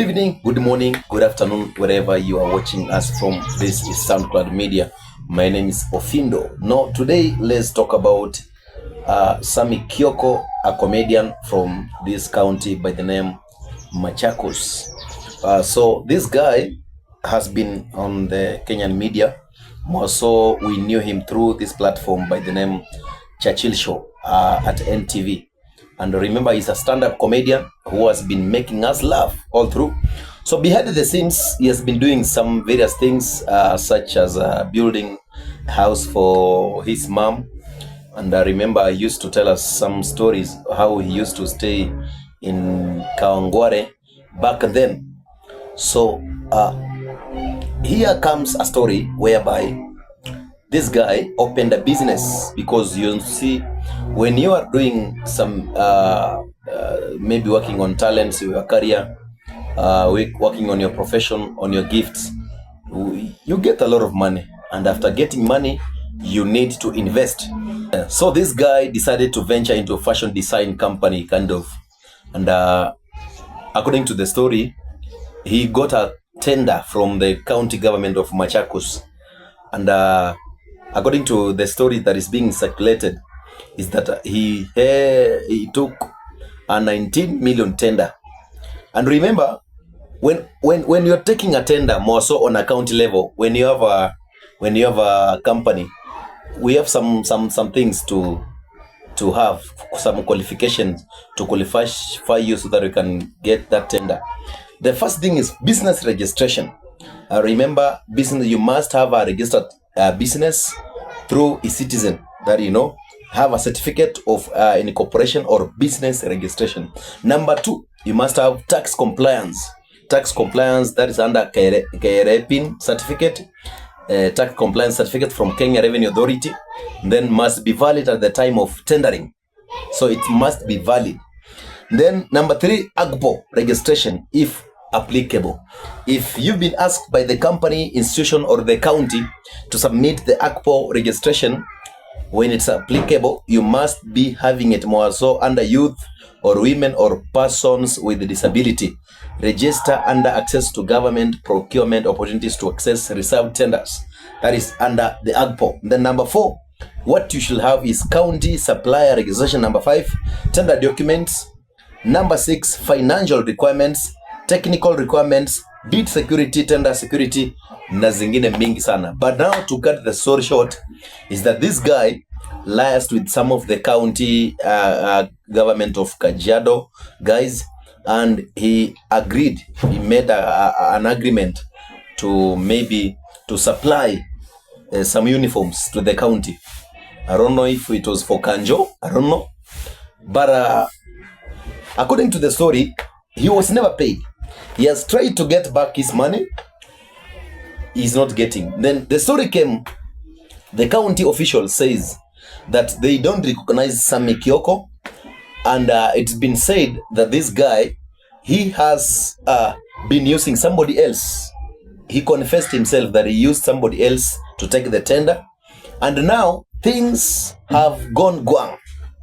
evening, good morning, good afternoon, wherever you are watching us from. This is SoundCloud Media. My name is Ofindo. Now, today, let's talk about Sammy Kiokos, a comedian from this county by the name Machakos. So this guy has been on the Kenyan media. More so, we knew him through this platform by the name Churchill Show at NTV. And remember, he's a stand-up comedian who has been making us laugh all through. So behind the scenes, he has been doing some various things, such as building a house for his mom. And I remember he used to tell us some stories, how he used to stay in Kawangware back then. So here comes a story whereby this guy opened a business, because you see, when you are doing some maybe working on talents, your career, working on your profession, on your gifts, you get a lot of money, and after getting money, you need to invest. So this guy decided to venture into a fashion design company, kind of, and according to the story, he got a tender from the county government of Machakos, and according to the story that is being circulated, is that he took a 19 million tender. And remember, when you're taking a tender, more so on a county level, when you have a company, we have some things to have, some qualifications to qualify you so that you can get that tender. The first thing is business registration. Remember, business, you must have a registered business through eCitizen, that have a certificate of incorporation or business registration. Number 2, you must have tax compliance. Tax compliance, that is under KRA PIN certificate, tax compliance certificate from Kenya Revenue Authority, then must be valid at the time of tendering. So it must be valid. Then number 3, AGPO registration, if applicable. If you've been asked by the company, institution, or the county to submit the AGPO registration, when it's applicable, you must be having it more so under youth or women or persons with disability. Register under access to government procurement opportunities to access reserved tenders. That is under the AGPO. Then number 4, what you should have is county supplier registration. Number 5, tender documents. Number 6, financial requirements, technical requirements, bid security, tender security, na zingine mingi sana. But now, to cut the story short, is that this guy liaised with some of the county government of Kajiado guys, and he agreed, he made an agreement to supply some uniforms to the county. I don't know if it was for Kanjo, I don't know. But according to the story, he was never paid. He has tried to get back his money. He's not getting. Then the story came, the county official says that they don't recognize Sammy Kiokos, and it's been said that this guy, he has been using somebody else. He confessed himself that he used somebody else to take the tender, and now things have gone guang.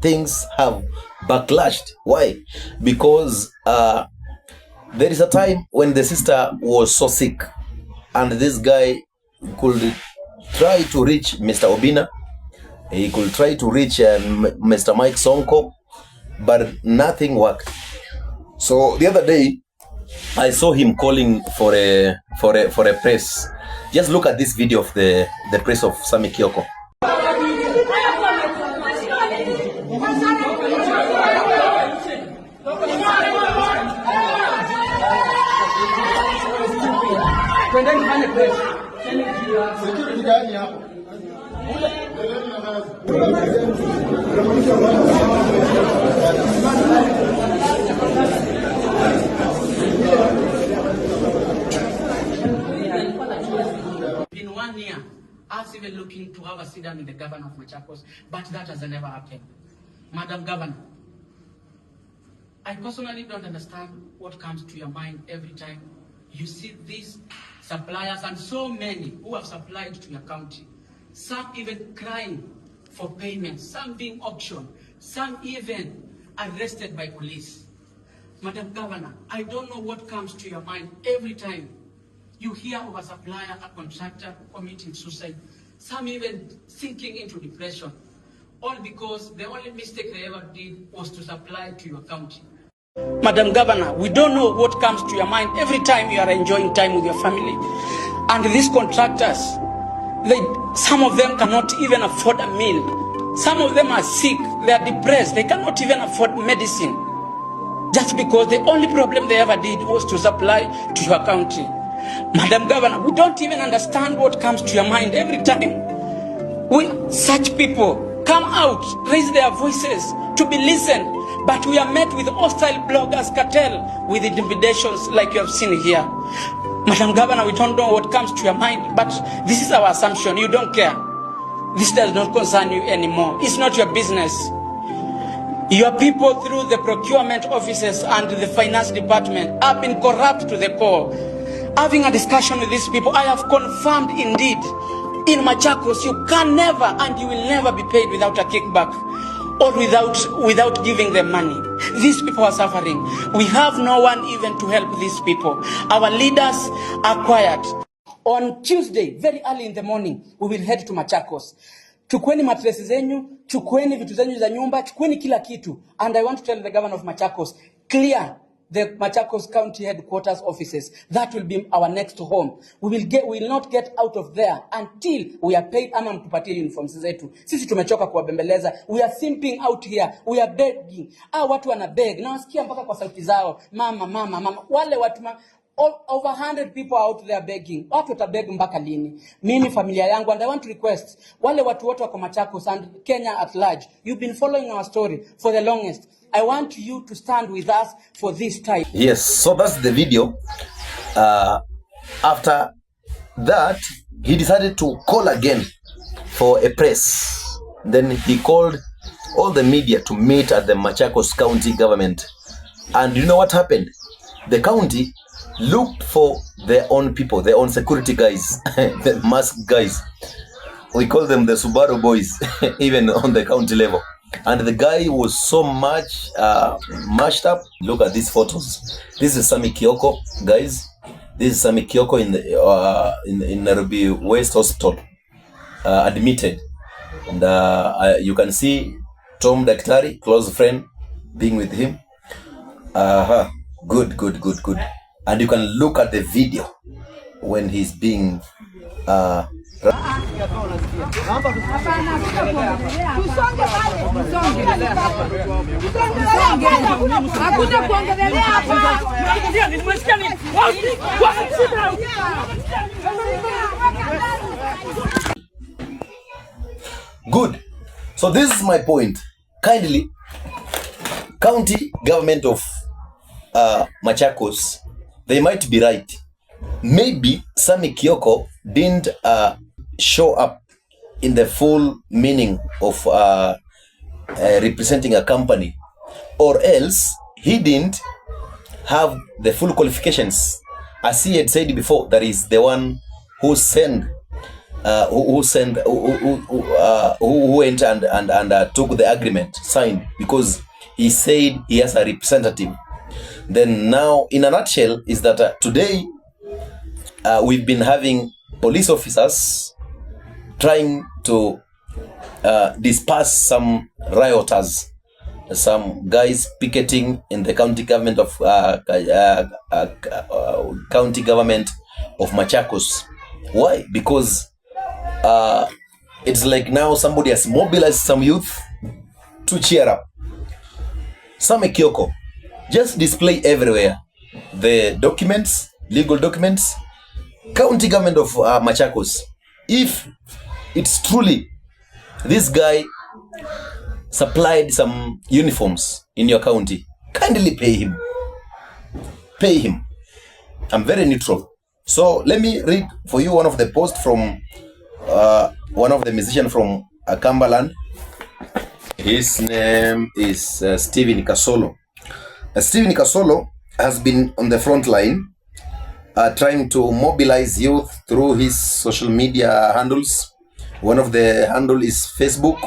Things have backlashed. Why? Because there is a time when the sister was so sick, and this guy could try to reach Mr. Obina. He could try to reach Mr. Mike Sonko, but nothing worked. So the other day, I saw him calling for a press. Just look at this video of the press of Sammy Kiokos. In 1 year, us even looking to have a sit down with the governor of Machakos, but that has never happened. Madam Governor, I personally don't understand what comes to your mind every time you see these suppliers, and so many who have supplied to your county, some even crying for payment, some being auctioned, some even arrested by police. Madam Governor, I don't know what comes to your mind every time you hear of a supplier, a contractor committing suicide, some even sinking into depression, all because the only mistake they ever did was to supply to your county. Madam Governor, we don't know what comes to your mind every time you are enjoying time with your family. And these contractors, some of them cannot even afford a meal. Some of them are sick, they are depressed, they cannot even afford medicine. Just because the only problem they ever did was to supply to your county. Madam Governor, we don't even understand what comes to your mind every time. Such people come out, raise their voices to be listened, but we are met with hostile bloggers cartel with intimidations like you have seen here. Madam Governor, we don't know what comes to your mind, but this is our assumption. You don't care. This does not concern you anymore. It's not your business. Your people through the procurement offices and the finance department have been corrupt to the core. Having a discussion with these people, I have confirmed indeed, in Machakos, you can never and you will never be paid without a kickback or without giving them money. These people are suffering. We have no one even to help these people. Our leaders are quiet. On Tuesday, very early in the morning, we will head to Machakos. Chukueni matresi zenyu, chukueni vitu zenyu za nyumba, chukueni kila kitu. And I want to tell the governor of Machakos, clear the Machakos County headquarters offices. That will be our next home. We will not get out of there until we are paid ama mtupatie uniforms zetu. Sisi tumechoka kuwabembeleza. We are simping out here. We are begging. Watu wana beg. Na wasikia mpaka kwa sauti zao. Mama. Wale watu over 100 people out there begging. Watu watabeg mpaka lini? Mimi familia yangu, and I want to request wale watu wote wako Machakos and Kenya at large. You've been following our story for the longest. I want you to stand with us for this time. Yes, so that's the video. After that, he decided to call again for a press. Then he called all the media to meet at the Machakos County government. And you know what happened? The county looked for their own people, their own security guys, the masked guys. We call them the Subaru boys, even on the county level. And the guy was so much mashed up. Look at these photos. This is Sammy Kiokos, guys. This is Sammy Kiokos in Nairobi West Hospital, admitted. And you can see Tom Daktari, close friend, being with him. Good. And you can look at the video when he's being good. So this is my point. Kindly, county government of Machakos, they might be right. Maybe Sammy Kiokos didn't show up in the full meaning of representing a company, or else he didn't have the full qualifications. As he had said before, that is the one who went and took the agreement, signed, because he said he has a representative. Then now, in a nutshell, is that today we've been having police officers trying to disperse some rioters, some guys picketing in the county government of Machakos. Why? Because it's like now somebody has mobilized some youth to cheer up. Sammy Kiokos, just display everywhere the documents, legal documents, county government of Machakos. If it's truly this guy supplied some uniforms in your county, kindly pay him. Pay him. I'm very neutral. So let me read for you one of the posts from one of the musicians from Cumberland. His name is Stephen Kasolo. Stephen Kasolo has been on the front line trying to mobilize youth through his social media handles. One of the handle is Facebook,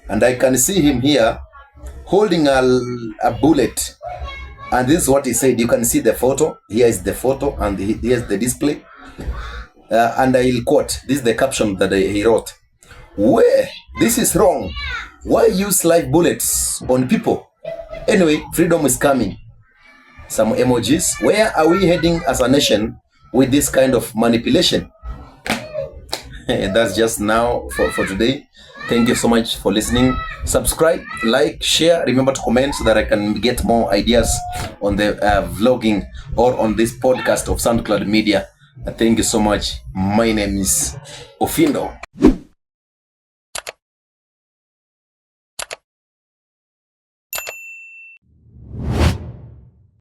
and I can see him here holding a bullet And this is what he said. You can see the photo. Here is the photo, and here's the display. And I'll quote. This is the caption that he wrote. Where? This is wrong. Why use live bullets on people? Anyway, freedom is coming. Some emojis. Where are we heading as a nation with this kind of manipulation? That's just now for today. Thank you so much for listening. Subscribe, like, share. Remember to comment so that I can get more ideas on the vlogging or on this podcast of SoundCloud Media. Thank you so much. My name is Ofindo.